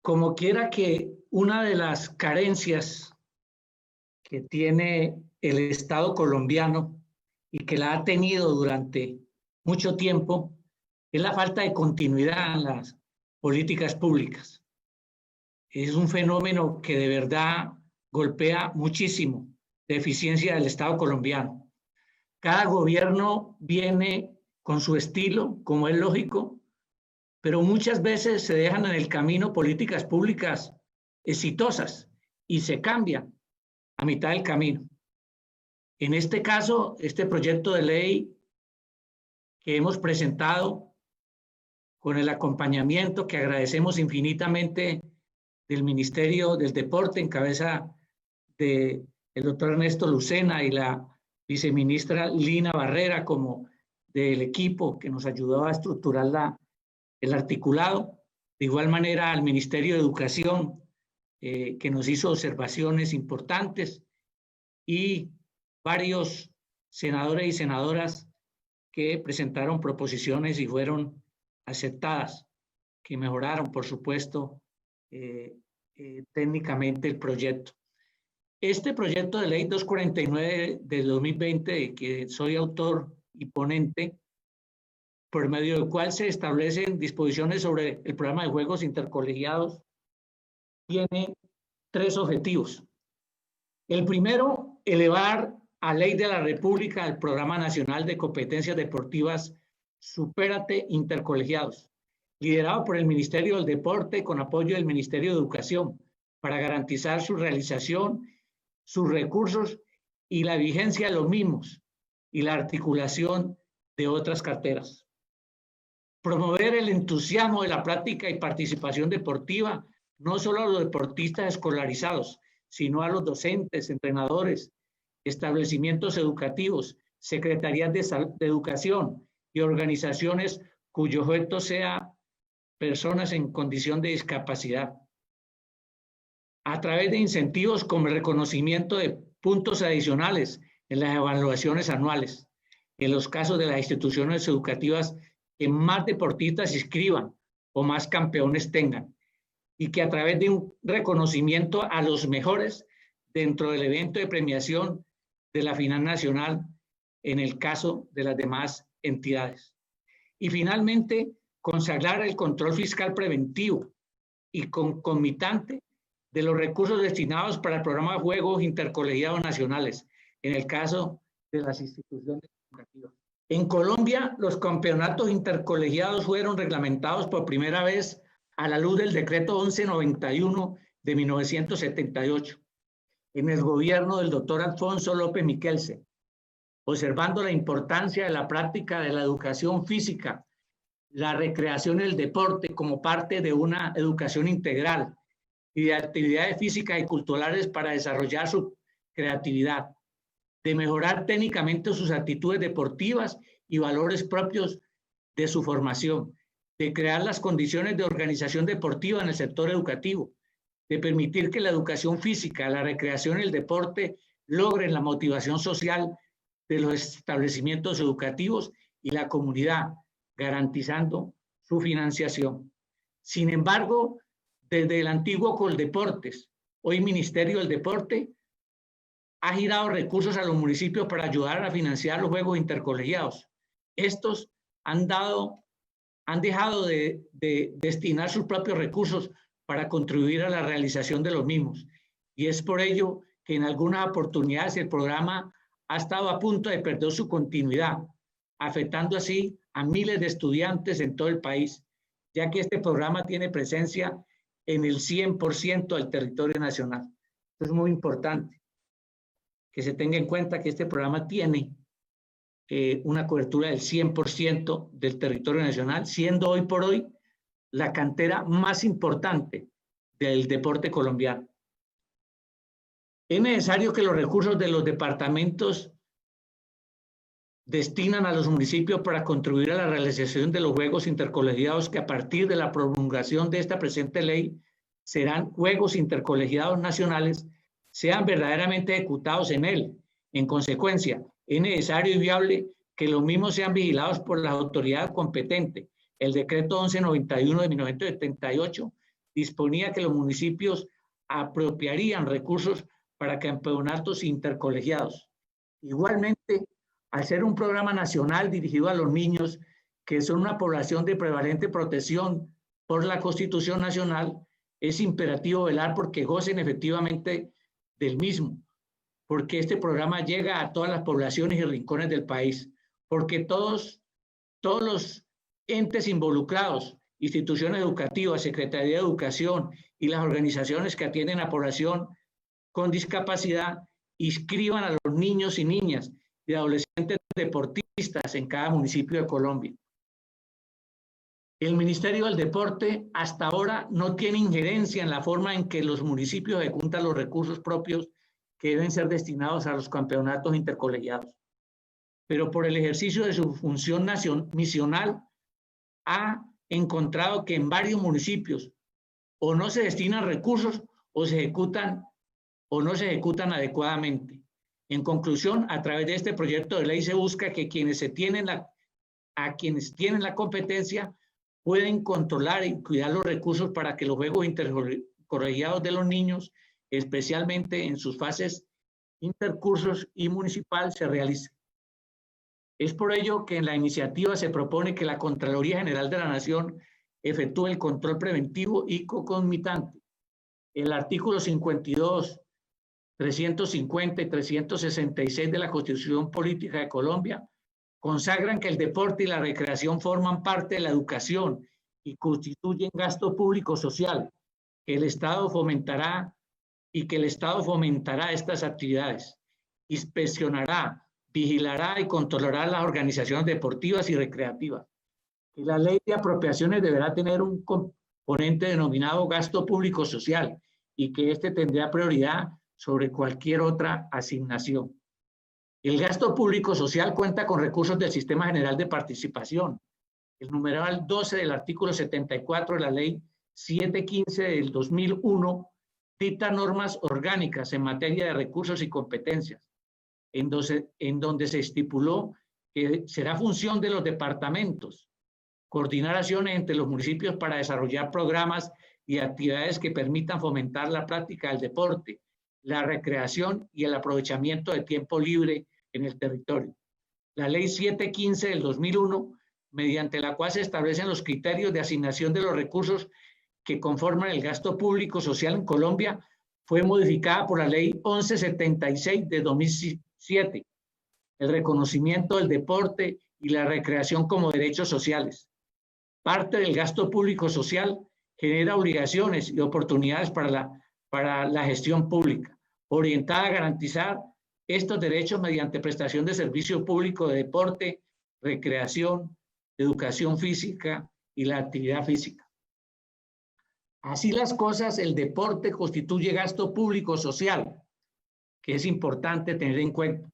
Como quiera que una de las carencias que tiene el Estado colombiano y que la ha tenido durante mucho tiempo es la falta de continuidad en las políticas públicas. Es un fenómeno que de verdad golpea muchísimo la eficiencia del Estado colombiano. Cada gobierno viene con su estilo, como es lógico, pero muchas veces se dejan en el camino políticas públicas exitosas y se cambian a mitad del camino. En este caso, este proyecto de ley que hemos presentado con el acompañamiento que agradecemos infinitamente del Ministerio del Deporte en cabeza del doctor Ernesto Lucena y la viceministra Lina Barrera como del equipo que nos ayudó a estructurar el articulado. De igual manera al Ministerio de Educación que nos hizo observaciones importantes y varios senadores y senadoras que presentaron proposiciones y fueron aceptadas, que mejoraron, por supuesto, técnicamente el proyecto. Este proyecto de ley 249 del 2020, de que soy autor y ponente, por medio del cual se establecen disposiciones sobre el programa de juegos intercolegiados, tiene tres objetivos. El primero, elevar a ley de la República el Programa Nacional de Competencias Deportivas Supérate Intercolegiados, liderado por el Ministerio del Deporte con apoyo del Ministerio de Educación, para garantizar su realización, sus recursos y la vigencia de los mismos y la articulación de otras carteras. Promover el entusiasmo de la práctica y participación deportiva, no solo a los deportistas escolarizados, sino a los docentes, entrenadores, establecimientos educativos, secretarías de educación y organizaciones cuyo objeto sea personas en condición de discapacidad. A través de incentivos como el reconocimiento de puntos adicionales en las evaluaciones anuales, en los casos de las instituciones educativas que más deportistas inscriban o más campeones tengan, y que a través de un reconocimiento a los mejores dentro del evento de premiación de la final nacional en el caso de las demás entidades. Y finalmente, consagrar el control fiscal preventivo y concomitante de los recursos destinados para el programa de juegos intercolegiados nacionales, en el caso de las instituciones educativas. En Colombia, los campeonatos intercolegiados fueron reglamentados por primera vez a la luz del decreto 1191 de 1978, en el gobierno del doctor Alfonso López Miquelsen, observando la importancia de la práctica de la educación física, la recreación y el deporte como parte de una educación integral y de actividades físicas y culturales para desarrollar su creatividad, de mejorar técnicamente sus actitudes deportivas y valores propios de su formación, de crear las condiciones de organización deportiva en el sector educativo, de permitir que la educación física, la recreación y el deporte logren la motivación social de los establecimientos educativos y la comunidad, garantizando su financiación. Sin embargo, desde el antiguo Coldeportes, hoy Ministerio del Deporte, ha girado recursos a los municipios para ayudar a financiar los juegos intercolegiados. Estos han dejado de destinar sus propios recursos para contribuir a la realización de los mismos. Y es por ello que en algunas oportunidades el programa ha estado a punto de perder su continuidad, afectando así a miles de estudiantes en todo el país, ya que este programa tiene presencia en el 100% del territorio nacional. Esto es muy importante que se tenga en cuenta que este programa tiene una cobertura del 100% del territorio nacional, siendo hoy por hoy la cantera más importante del deporte colombiano. Es necesario que los recursos de los departamentos destinan a los municipios para contribuir a la realización de los juegos intercolegiados que a partir de la promulgación de esta presente ley serán juegos intercolegiados nacionales, sean verdaderamente ejecutados en él. En consecuencia, es necesario y viable que los mismos sean vigilados por la autoridad competente. El decreto 1191 de 1978 disponía que los municipios apropiarían recursos para campeonatos intercolegiados. Igualmente, al ser un programa nacional dirigido a los niños, que son una población de prevalente protección por la Constitución Nacional, es imperativo velar porque gocen efectivamente del mismo, porque este programa llega a todas las poblaciones y rincones del país, porque todos los entes involucrados, instituciones educativas, Secretaría de Educación y las organizaciones que atienden a población con discapacidad, inscriban a los niños y niñas y adolescentes deportistas en cada municipio de Colombia. El Ministerio del Deporte hasta ahora no tiene injerencia en la forma en que los municipios ejecutan los recursos propios que deben ser destinados a los campeonatos intercolegiados. Pero por el ejercicio de su función misional, ha encontrado que en varios municipios o no se destinan recursos o se ejecutan o no se ejecutan adecuadamente. En conclusión, a través de este proyecto de ley se busca que quienes tienen la competencia pueden controlar y cuidar los recursos para que los juegos intercolegiados de los niños, especialmente en sus fases intercursos y municipal, se realicen. Es por ello que en la iniciativa se propone que la Contraloría General de la Nación efectúe el control preventivo y concomitante. El artículo 52, 350 y 366 de la Constitución Política de Colombia consagran que el deporte y la recreación forman parte de la educación y constituyen gasto público social, que el Estado fomentará estas actividades, inspeccionará, vigilará y controlará las organizaciones deportivas y recreativas. Y la ley de apropiaciones deberá tener un componente denominado gasto público social y que éste tendrá prioridad sobre cualquier otra asignación. El gasto público social cuenta con recursos del Sistema General de Participación. El numeral 12 del artículo 74 de la Ley 715 del 2001 dicta normas orgánicas en materia de recursos y competencias, en donde se estipuló que será función de los departamentos coordinar acciones entre los municipios para desarrollar programas y actividades que permitan fomentar la práctica del deporte, la recreación y el aprovechamiento de tiempo libre en el territorio. La Ley 715 del 2001, mediante la cual se establecen los criterios de asignación de los recursos que conforman el gasto público social en Colombia, fue modificada por la Ley 1176 de 2007, el reconocimiento del deporte y la recreación como derechos sociales. Parte del gasto público social genera obligaciones y oportunidades para la gestión pública, orientada a garantizar estos derechos mediante prestación de servicio público de deporte, recreación, educación física y la actividad física. Así las cosas, el deporte constituye gasto público social, que es importante tener en cuenta,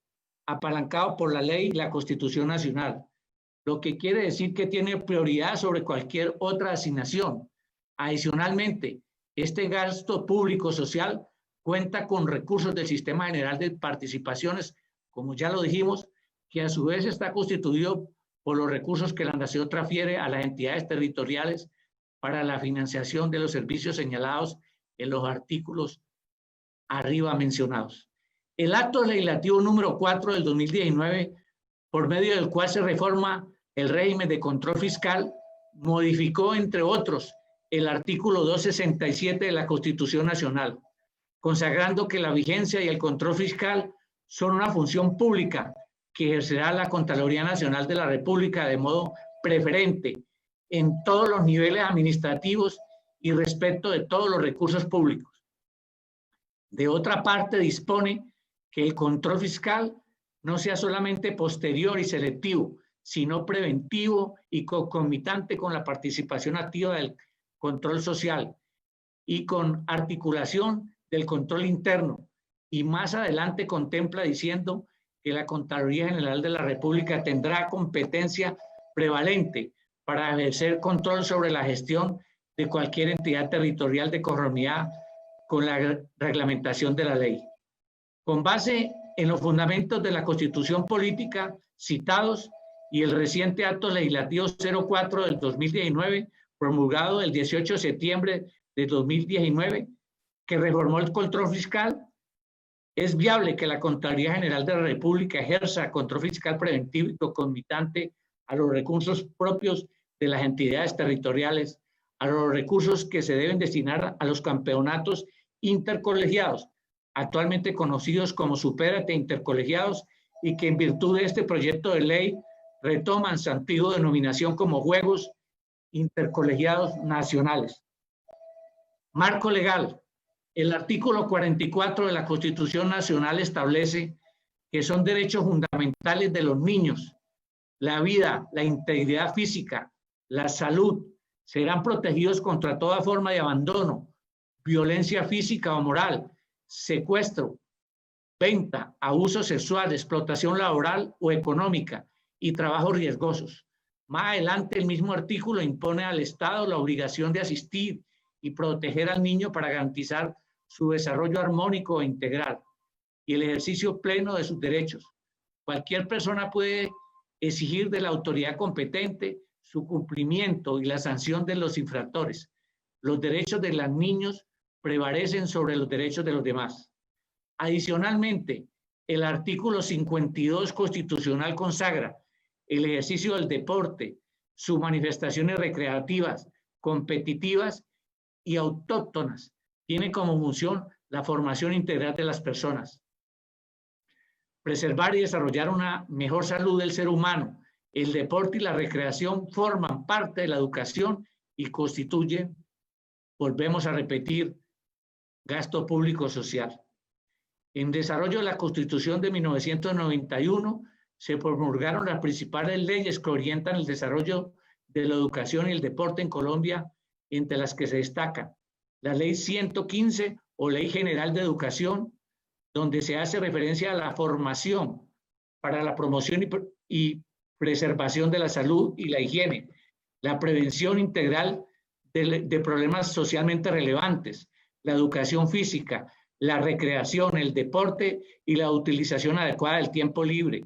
apalancado por la ley y la Constitución Nacional, lo que quiere decir que tiene prioridad sobre cualquier otra asignación. Adicionalmente, este gasto público social cuenta con recursos del Sistema General de Participaciones, como ya lo dijimos, que a su vez está constituido por los recursos que la Nación transfiere a las entidades territoriales para la financiación de los servicios señalados en los artículos arriba mencionados. El acto legislativo número 4 del 2019, por medio del cual se reforma el régimen de control fiscal, modificó, entre otros, el artículo 267 de la Constitución Nacional, consagrando que la vigencia y el control fiscal son una función pública que ejercerá la Contraloría Nacional de la República de modo preferente en todos los niveles administrativos y respecto de todos los recursos públicos. De otra parte, dispone que el control fiscal no sea solamente posterior y selectivo, sino preventivo y concomitante con la participación activa del control social y con articulación del control interno. Y más adelante contempla diciendo que la Contraloría General de la República tendrá competencia prevalente para ejercer control sobre la gestión de cualquier entidad territorial de conformidad con la reglamentación de la ley. Con base en los fundamentos de la Constitución Política citados y el reciente acto legislativo 04 del 2019, promulgado el 18 de septiembre de 2019, que reformó el control fiscal. Es viable que la Contraloría General de la República ejerza control fiscal preventivo y concomitante a los recursos propios de las entidades territoriales, a los recursos que se deben destinar a los campeonatos intercolegiados, actualmente conocidos como Supérate Intercolegiados, y que en virtud de este proyecto de ley retoman su antigua denominación como Juegos Intercolegiados Nacionales. Marco legal. El artículo 44 de la Constitución Nacional establece que son derechos fundamentales de los niños. La vida, la integridad física, la salud serán protegidos contra toda forma de abandono, violencia física o moral, secuestro, venta, abuso sexual, explotación laboral o económica y trabajos riesgosos. Más adelante, el mismo artículo impone al Estado la obligación de asistir y proteger al niño para garantizar su desarrollo armónico e integral y el ejercicio pleno de sus derechos. Cualquier persona puede exigir de la autoridad competente su cumplimiento y la sanción de los infractores. Los derechos de los niños prevalecen sobre los derechos de los demás. Adicionalmente, el artículo 52 constitucional consagra el ejercicio del deporte, sus manifestaciones recreativas, competitivas y autóctonas. Tiene como función la formación integral de las personas. Preservar y desarrollar una mejor salud del ser humano. El deporte y la recreación forman parte de la educación y constituyen, volvemos a repetir, gasto público social. En desarrollo de la Constitución de 1991 se promulgaron las principales leyes que orientan el desarrollo de la educación y el deporte en Colombia, entre las que se destacan la Ley 115 o Ley General de Educación, donde se hace referencia a la formación para la promoción y preservación de la salud y la higiene, la prevención integral de problemas socialmente relevantes, la educación física, la recreación, el deporte y la utilización adecuada del tiempo libre,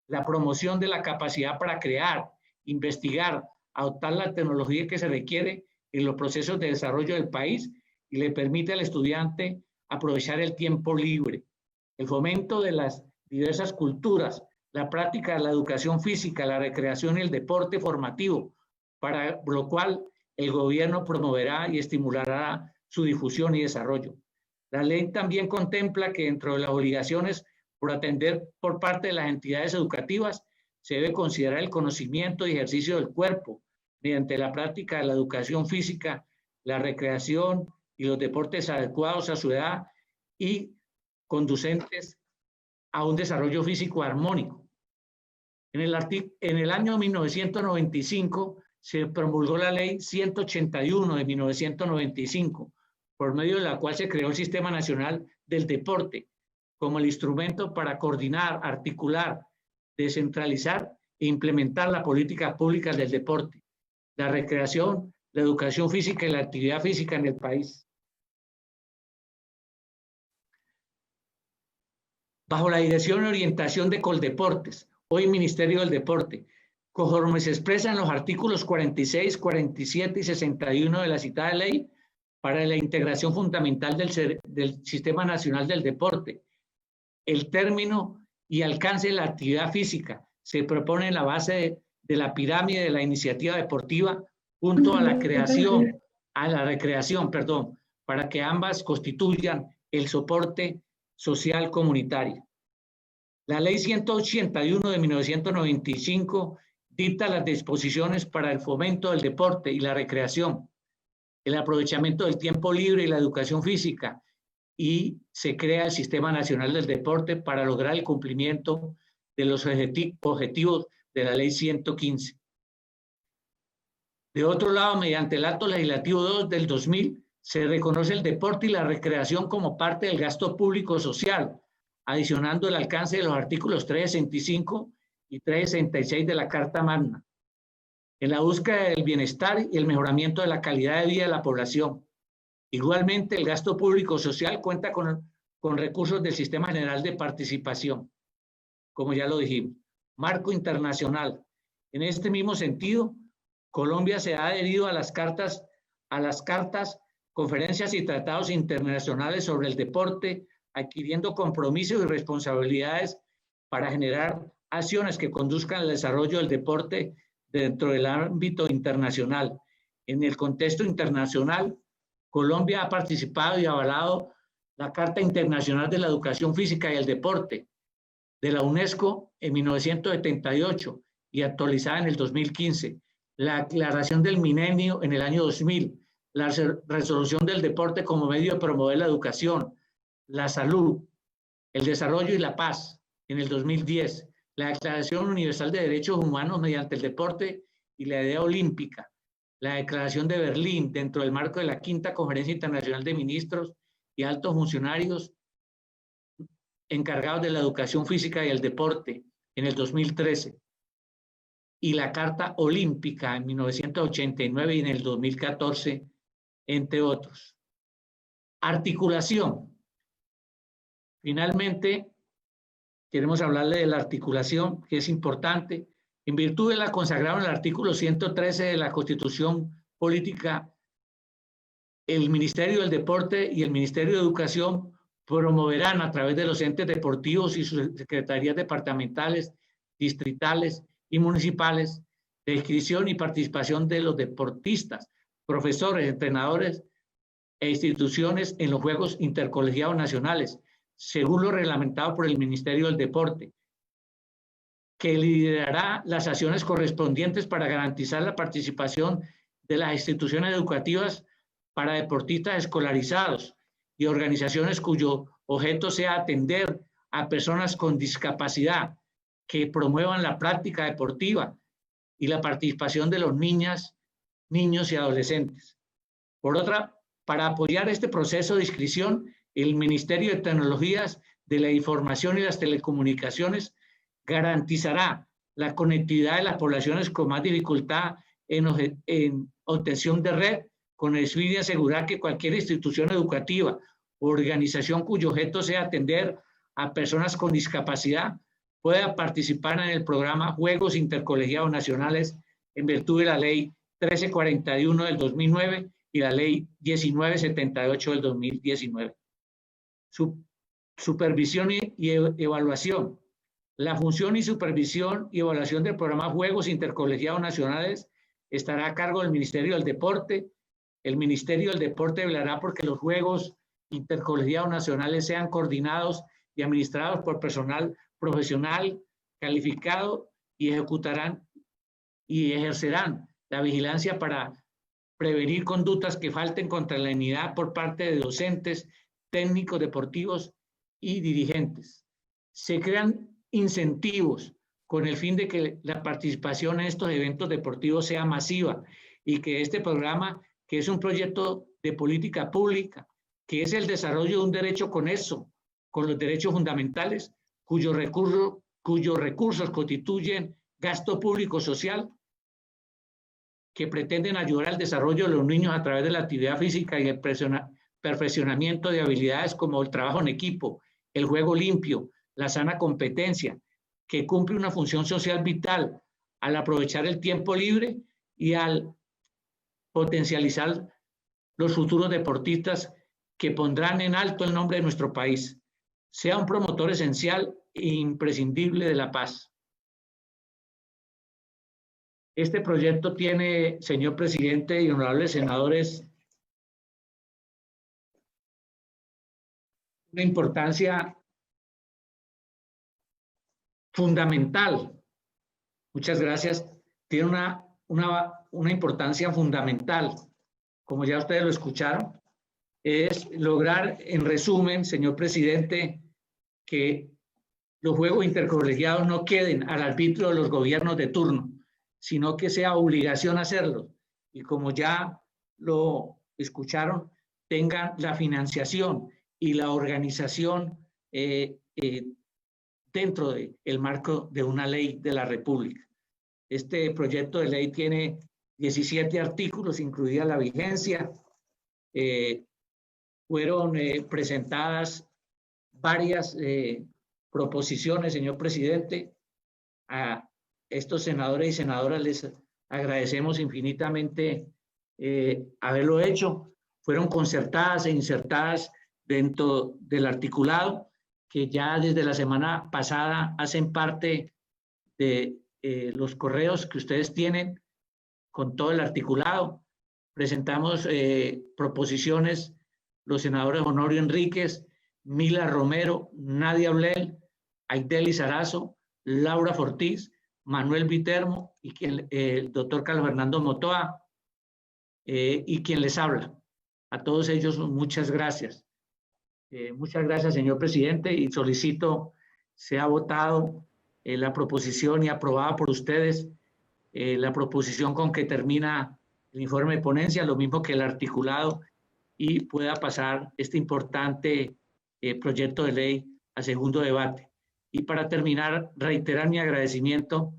la promoción de la capacidad para crear, investigar, adoptar la tecnología que se requiere en los procesos de desarrollo del país y le permite al estudiante aprovechar el tiempo libre, el fomento de las diversas culturas, la práctica de la educación física, la recreación y el deporte formativo, para lo cual el gobierno promoverá y estimulará su difusión y desarrollo. La ley también contempla que dentro de las obligaciones por atender por parte de las entidades educativas se debe considerar el conocimiento y ejercicio del cuerpo mediante la práctica de la educación física, la recreación y los deportes adecuados a su edad y conducentes a un desarrollo físico armónico. En el año 1995 se promulgó la Ley 181 de 1995, por medio de la cual se creó el Sistema Nacional del Deporte como el instrumento para coordinar, articular, descentralizar e implementar las políticas públicas del deporte, la recreación, la educación física y la actividad física en el país. Bajo la dirección y orientación de Coldeportes, hoy Ministerio del Deporte, conforme se expresa en los artículos 46, 47 y 61 de la citada ley, para la integración fundamental del Sistema Nacional del Deporte, el término y alcance de la actividad física se propone en la base de la pirámide de la iniciativa deportiva junto a la recreación, para que ambas constituyan el soporte social comunitario. La Ley 181 de 1995 dicta las disposiciones para el fomento del deporte y la recreación, el aprovechamiento del tiempo libre y la educación física, y se crea el Sistema Nacional del Deporte para lograr el cumplimiento de los objetivos de la Ley 115. De otro lado, mediante el Acto Legislativo 2 del 2000, se reconoce el deporte y la recreación como parte del gasto público social, adicionando el alcance de los artículos 365 y 366 de la Carta Magna, en la búsqueda del bienestar y el mejoramiento de la calidad de vida de la población. Igualmente, el gasto público social cuenta con recursos del Sistema General de Participación, como ya lo dijimos. Marco internacional. En este mismo sentido, Colombia se ha adherido a las cartas conferencias y tratados internacionales sobre el deporte, adquiriendo compromisos y responsabilidades para generar acciones que conduzcan al desarrollo del deporte dentro del ámbito internacional. En el contexto internacional, Colombia ha participado y avalado la Carta Internacional de la Educación Física y el Deporte de la UNESCO en 1978 y actualizada en el 2015, la Declaración del Milenio en el año 2000, la Resolución del Deporte como medio de promover la educación, la salud, el desarrollo y la paz en el 2010, la Declaración Universal de Derechos Humanos mediante el deporte y la idea olímpica, la Declaración de Berlín dentro del marco de la Quinta Conferencia Internacional de Ministros y altos funcionarios encargados de la educación física y el deporte en el 2013, y la Carta Olímpica en 1989 y en el 2014, entre otros. Articulación. Finalmente, queremos hablarle de la articulación, que es importante. En virtud de la consagrada en el artículo 113 de la Constitución Política, el Ministerio del Deporte y el Ministerio de Educación promoverán a través de los entes deportivos y sus secretarías departamentales, distritales y municipales de inscripción y participación de los deportistas, profesores, entrenadores e instituciones en los Juegos Intercolegiados Nacionales, según lo reglamentado por el Ministerio del Deporte, que liderará las acciones correspondientes para garantizar la participación de las instituciones educativas para deportistas escolarizados y organizaciones cuyo objeto sea atender a personas con discapacidad, que promuevan la práctica deportiva y la participación de los niños y adolescentes. Por otra, para apoyar este proceso de inscripción, el Ministerio de Tecnologías de la Información y las Telecomunicaciones garantizará la conectividad de las poblaciones con más dificultad en obtención de red, con el fin de asegurar que cualquier institución educativa o organización cuyo objeto sea atender a personas con discapacidad pueda participar en el programa Juegos Intercolegiados Nacionales en virtud de la Ley 1341 del 2009 y la Ley 1978 del 2019. Supervisión y evaluación. La función y supervisión y evaluación del programa Juegos Intercolegiados Nacionales estará a cargo del Ministerio del Deporte. El Ministerio del Deporte velará porque los Juegos Intercolegiados Nacionales sean coordinados y administrados por personal profesional calificado y ejecutarán y ejercerán la vigilancia para prevenir conductas que falten contra la dignidad por parte de docentes, técnicos deportivos y dirigentes. Se crean incentivos con el fin de que la participación en estos eventos deportivos sea masiva y que este programa, que es un proyecto de política pública, que es el desarrollo de un derecho conexo con los derechos fundamentales, cuyos recursos constituyen gasto público social, que pretenden ayudar al desarrollo de los niños a través de la actividad física y el perfeccionamiento de habilidades como el trabajo en equipo, el juego limpio, la sana competencia, que cumple una función social vital al aprovechar el tiempo libre y al potencializar los futuros deportistas que pondrán en alto el nombre de nuestro país. Sea un promotor esencial e imprescindible de la paz. Este proyecto tiene, señor presidente y honorables senadores, una importancia fundamental. Muchas gracias. Tiene una importancia fundamental, como ya ustedes lo escucharon, es lograr, en resumen, señor presidente, que los juegos intercolegiados no queden al arbitrio de los gobiernos de turno, sino que sea obligación hacerlo. Y como ya lo escucharon, tengan la financiación y la organización dentro del marco de una ley de la República. Este proyecto de ley tiene 17 artículos, incluida la vigencia. Fueron presentadas varias proposiciones, señor presidente. A estos senadores y senadoras les agradecemos infinitamente haberlo hecho. fueron concertadas e insertadas dentro del articulado, que ya desde la semana pasada hacen parte de los correos que ustedes tienen con todo el articulado. Presentamos proposiciones los senadores Honorio Enríquez, Mila Romero, Nadia Blel, Aideli Sarazo, Laura Fortiz, Manuel Vitermo y el doctor Carlos Fernando Motoa, y quien les habla. A todos ellos muchas gracias. Muchas gracias, señor presidente, y solicito sea votado la proposición y aprobada por ustedes, la proposición con que termina el informe de ponencia, lo mismo que el articulado, y pueda pasar este importante proyecto de ley a segundo debate. Y para terminar, reiterar mi agradecimiento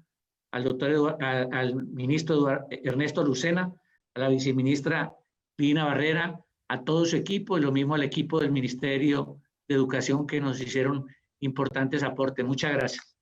al ministro Ernesto Lucena, a la viceministra Lina Barrera, a todo su equipo y lo mismo al equipo del Ministerio de Educación que nos hicieron importantes aportes. Muchas gracias.